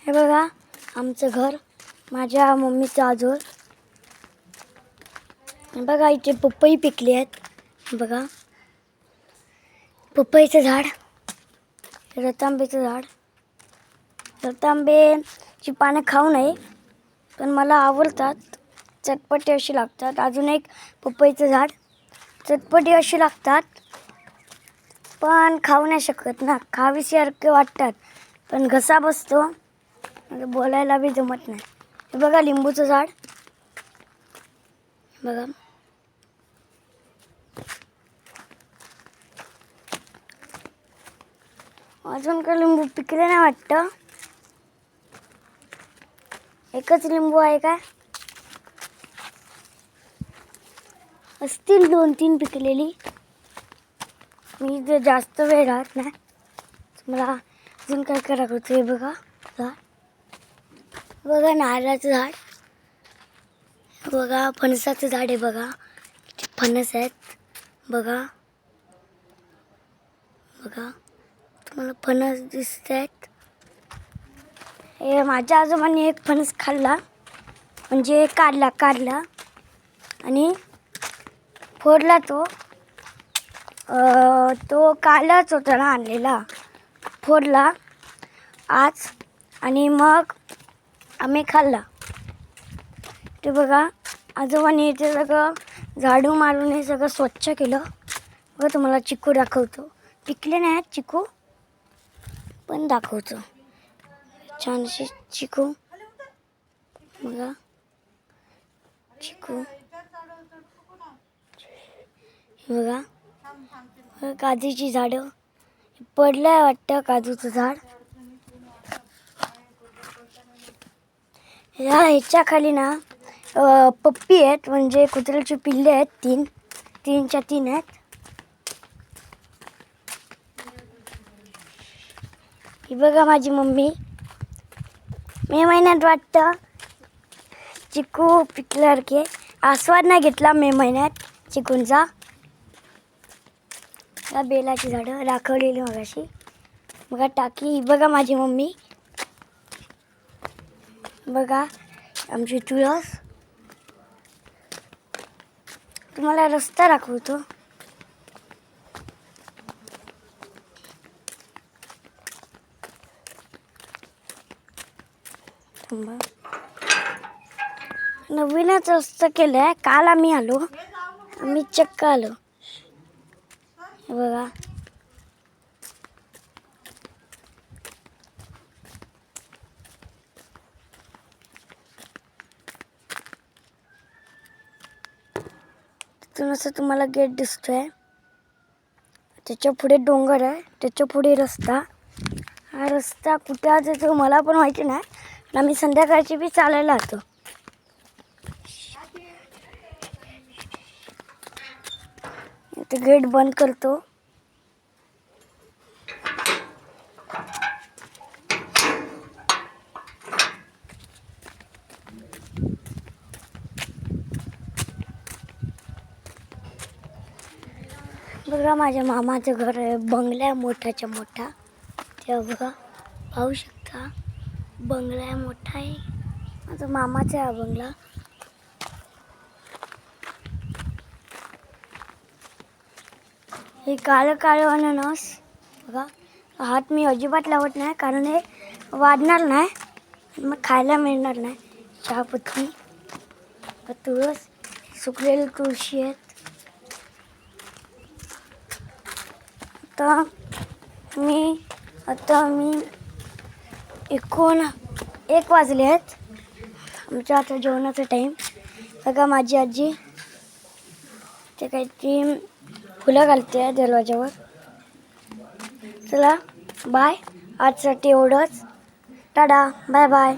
हे बघा आमचं घर, माझ्या मम्मीचं आजोळ. बघा इथे पपई पिकली आहेत. बघा पपईचं झाड, रतांब्याचं झाड. रतांब्याची पानं खाऊ नये पण मला आवडतात, चटपटी अशी लागतात. अजून एक पपईचं झाड, चटपटी अशी लागतात पण खाऊ नाही शकत ना, खावीसारखे वाटतात पण घसा बसतो, बोलायला बी जमत नाही. हे बघा लिंबूचं झाड. बघा अजून का लिंबू पिकले नाही वाटतं, एकच लिंबू आहे का, असतील 2-3 पिकलेली. मी जर जास्त वेळ राहत नाही, मला अजून काय करायचं होतं. हे बघा झाड, बघा नारळाचं झाड, बघा फणसाचं झाड आहे. बघा फणस आहेत. बघा बघा तुम्हाला फणस दिसत आहेत. हे माझ्या आजोबांनी एक फणस खाल्ला, म्हणजे काढला आणि फोडला. तो कालच होता ना आणलेला, फोडला आज आणि मग आम्ही खाल्ला. ते बघा आजोबांनी ते सगळं झाडू मारून हे सगळं स्वच्छ केलं. बघा तुम्हाला चिकू दाखवतो, पिकले नाही आहेत चिकू पण दाखवतो. छान असे चिकू, बघा चिकू. बघा काजूची झाडं, पडलंय वाटतं काजूचं झाड. ह्याच्या खाली ना पप्पी आहेत, म्हणजे कुत्र्याची पिल्ले आहेत. 3 आहेत. ही बघा माझी मम्मी, मे महिन्यात वाटतं चिकू पिकल्यासारखे आस्वाद नाही घेतला मे महिन्यात चिकूंचा. या बेलाची झाडं दाखवलेली मगाशी. बघा टाकी. ही बघा माझी मम्मी. बघा आमची तुळस. तुम्हाला रस्ता दाखवतो. नवीनच रस्ता केलाय, काल आम्ही आलो, आम्ही चक्क आलो. बघा तिथून असं तुम्हाला गेट दिसतोय, त्याच्या पुढे डोंगर आहे, त्याच्या पुढे रस्ता. हा रस्ता कुठे जातो मला पण माहिती नाही, पण आम्ही संध्याकाळची बी चालायला जातो. इथे गेट बंद करतो. बघा माझ्या मामाचं घर आहे, बंगला आहे मोठाच्या मोठा. तेव्हा बघा पाहू शकता, बंगला आहे मोठा आहे, माझा मामाचा आहे बंगला. हे काळं काळं अननस बघा, हात मी अजिबात लावत नाही कारण हे वाढणार नाही, मग खायला मिळणार नाही. चहापत्ती, तुळस, सुकलेली तुळशी आहेत. आता मी 1 वाजले आहेत, आमच्या आता जेवणाचा टाईम. बघा माझी आजी ते काहीतरी फुलं घालते आहे दरवाजावर. चला बाय, आजसाठी एवढंच. Tata, bye bye.